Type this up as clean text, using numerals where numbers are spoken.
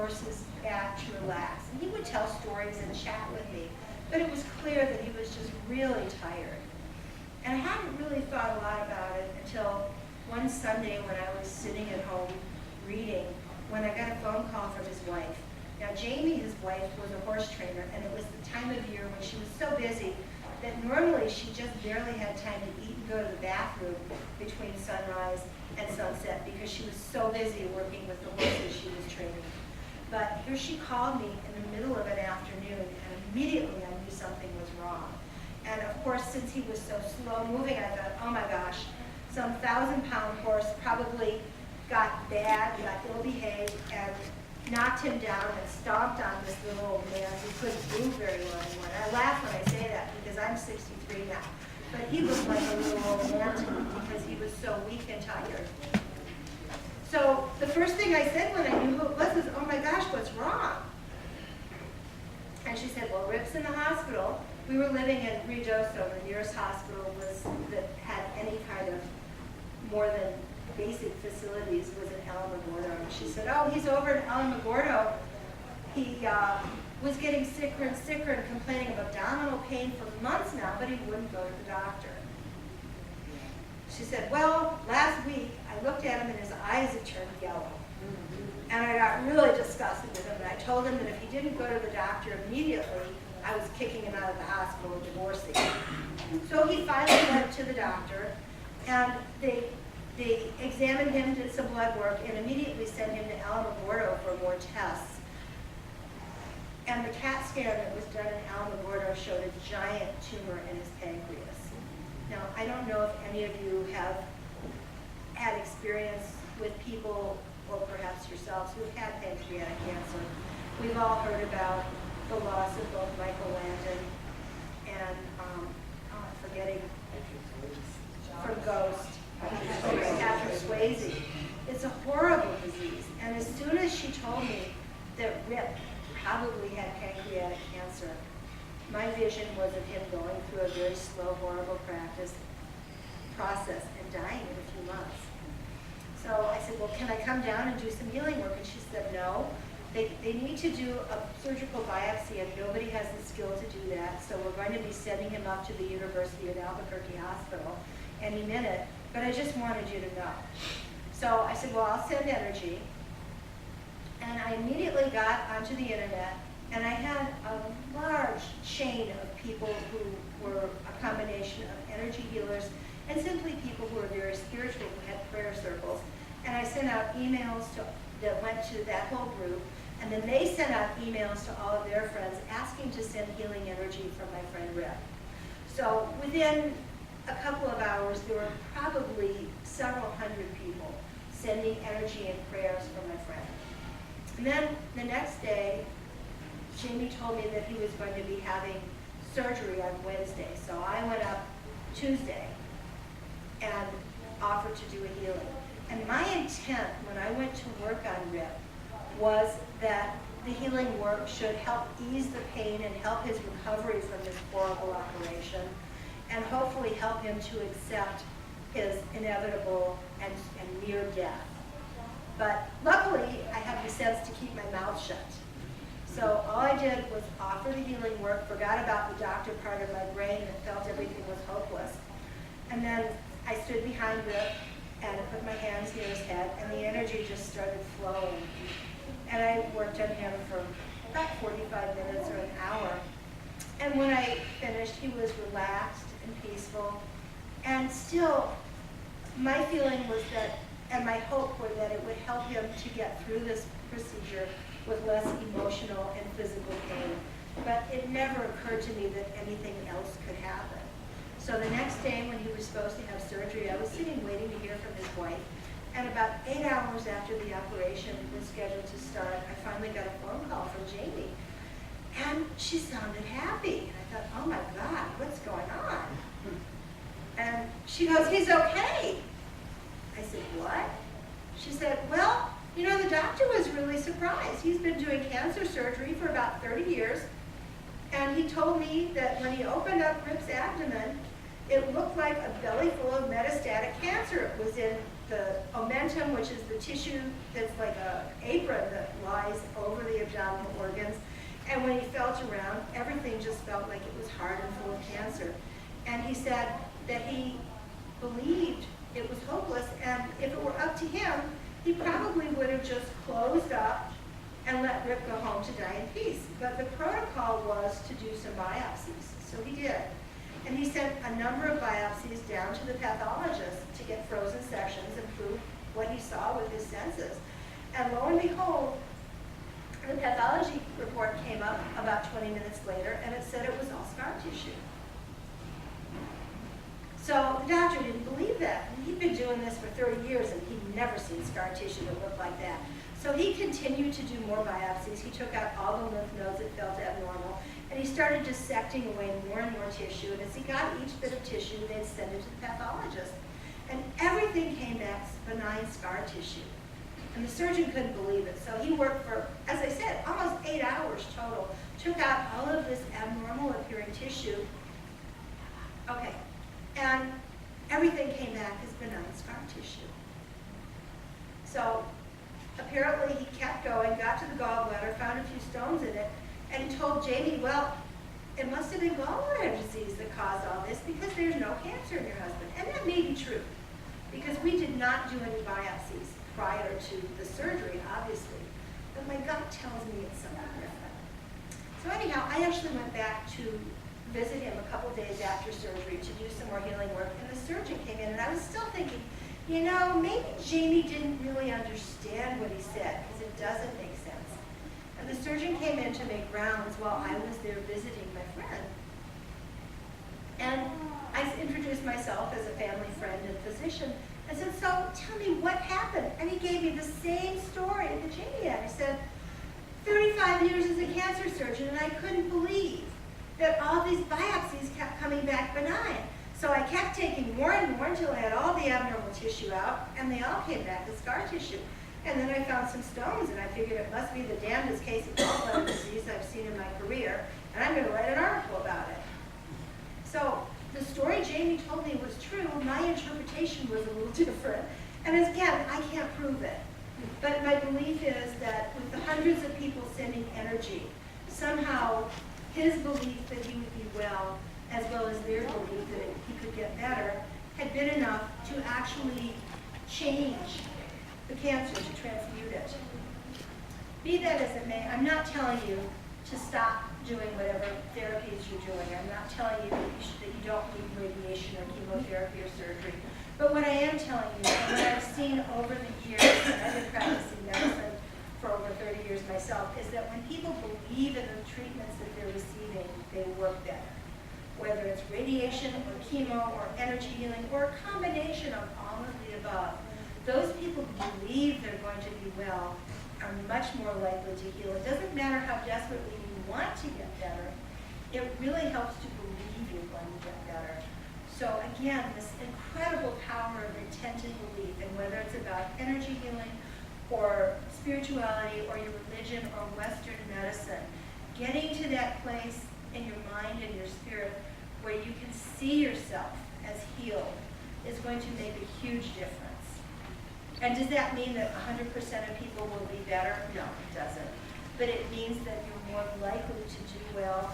horse's back to relax. And he would tell stories and chat with me, but it was clear that he was just really tired. And I hadn't really thought a lot about it until one Sunday when I was sitting at home reading, when I got a phone call from his wife. Now, Jamie, his wife, was a horse trainer, and it was the time of year when she was so busy that normally she just barely had time to eat and go to the bathroom between sunrise and sunset because she was so busy working with the horses she was training. But here she called me in the middle of an afternoon, and immediately I knew something was wrong. And of course, since he was so slow moving, I thought, oh my gosh, some 1,000-pound horse probably got bad, got ill-behaved, and knocked him down and stomped on this little old man who couldn't move very well anymore. And I laugh when I say that because I'm 63 now. But he looked like a little old man to me because he was so weak and tired. So the first thing I said when I knew who it was, oh my gosh, what's wrong? And she said, well, Rip's in the hospital. We were living in Ruidoso, the nearest hospital that had any kind of more than basic facilities was in Alamogordo. And she said, oh, he's over in Alamogordo. He was getting sicker and sicker and complaining of abdominal pain for months now, but he wouldn't go to the doctor. She said, well, last week I looked at him and his eyes had turned yellow. And I got really disgusted with him, and I told him that if he didn't go to the doctor immediately, I was kicking him out of the hospital and divorcing him. So he finally went to the doctor, and they examined him, did some blood work, and immediately sent him to Alamogordo for more tests. And the CAT scan that was done in Alamogordo showed a giant tumor in his pancreas. Now, I don't know if any of you have had experience with people, or perhaps yourselves, who have had pancreatic cancer. We've all heard about the loss of both Michael Landon and, I'm forgetting, from Ghost, Patrick Swayze. It's a horrible disease. And as soon as she told me that Rip probably had pancreatic cancer, my vision was of him going through a very slow, horrible process and dying in a few months. So I said, well, can I come down and do some healing work? And she said, no. They need to do a surgical biopsy, and nobody has the skill to do that. So we're going to be sending him up to the University of Albuquerque Hospital any minute. But I just wanted you to know. So I said, well, I'll send energy. And I immediately got onto the internet, and I had a large chain of people who were a combination of energy healers and simply people who were very spiritual, who had prayer circles. And I sent out emails that went to that whole group, and then they sent out emails to all of their friends asking to send healing energy from my friend Rip. So within a couple of hours, there were probably several hundred people sending energy and prayers for my friend. And then the next day, Jamie told me that he was going to be having surgery on Wednesday. So I went up Tuesday and offered to do a healing. And my intent when I went to work on Rip was that the healing work should help ease the pain and help his recovery from this horrible operation, and hopefully help him to accept his inevitable and near death. But luckily, I had the sense to keep my mouth shut. So all I did was offer the healing work, forgot about the doctor part of my brain, and felt everything was hopeless. And then I stood behind Rip and put my hands near his head, and the energy just started flowing. And I worked on him for about 45 minutes or an hour. And when I finished, he was relaxed and peaceful. And still, my feeling was that, and my hope were that it would help him to get through this procedure with less emotional and physical pain. But it never occurred to me that anything else could happen. So the next day when he was supposed to have surgery, I was sitting waiting to hear from his wife. And about 8 hours after the operation was scheduled to start, I finally got a phone call from Jamie. And she sounded happy. And I thought, oh my God, what's going on? And she goes, he's okay. I said, what? She said, well, you know, the doctor was really surprised. He's been doing cancer surgery for about 30 years. And he told me that when he opened up Rip's abdomen, it looked like a belly full of metastatic cancer. It was in the omentum, which is the tissue that's like an apron that lies over And when he felt around, everything just felt like it was hard and full of cancer. And he said that he believed it was hopeless, and if it were up to him, he probably would have just closed up and let Rip go home to die in peace. But the protocol was to do some biopsies, so he did. And he sent a number of biopsies down to the pathologist to get frozen sections and prove what he saw with his senses. And lo and behold, the pathology report came up about 20 minutes later, and it said it was all scar tissue. So the doctor didn't believe that. And he'd been doing this for 30 years, and he'd never seen scar tissue that looked like that. So he continued to do more biopsies. He took out all the lymph nodes that felt abnormal, and he started dissecting away more and more tissue. And as he got each bit of tissue, they'd send it to the pathologist. And everything came back benign scar tissue. And the surgeon couldn't believe it. So he worked for, as I said, almost 8 hours total, took out all of this abnormal appearing tissue. Okay, and everything came back as benign scar tissue. So apparently he kept going, got to the gallbladder, found a few stones in it, and he told Jamie, well, it must have been gallbladder disease that caused all this because there's no cancer in your husband. And that may be true, because we did not do any biopsies prior to the surgery, obviously. But my gut tells me it's something different. So anyhow, I actually went back to visit him a couple days after surgery to do some more healing work, and the surgeon came in, and I was still thinking, you know, maybe Jamie didn't really understand what he said, because it doesn't make sense. And the surgeon came in to make rounds while I was there visiting my friend. And I introduced myself as a family friend and physician. I said, so tell me what happened. And he gave me the same story that Jamie had. He said, 35 years as a cancer surgeon, and I couldn't believe that all these biopsies kept coming back benign. So I kept taking more and more until I had all the abnormal tissue out, and they all came back as scar tissue. And then I found some stones, and I figured it must be the damnedest case of gallbladder disease I've seen in my career, and I'm going to write an article about it. So the story Jamie told me was true. My interpretation was a little different. And again, I can't prove it. But my belief is that with the hundreds of people sending energy, somehow his belief that he would be well as their belief that he could get better, had been enough to actually change the cancer, to transmute it. Be that as it may, I'm not telling you to stop doing whatever therapies you're doing. I'm not telling you that you don't need radiation or chemotherapy or surgery. But what I am telling you, and what I've seen over the years, and I've been practicing medicine for over 30 years myself, is that when people believe in the treatments that they're receiving, they work better. Whether it's radiation or chemo or energy healing or a combination of all of the above, those people who believe they're going to be well are much more likely to heal. It doesn't matter how desperately you want to get better. It really helps to believe you're going to get better. So again, this incredible power of retentive belief, and whether it's about energy healing or spirituality or your religion or Western medicine, getting to that place in your mind and your spirit where you can see yourself as healed is going to make a huge difference. And does that mean that 100% of people will be better? No, it doesn't. But it means that you're more likely to do well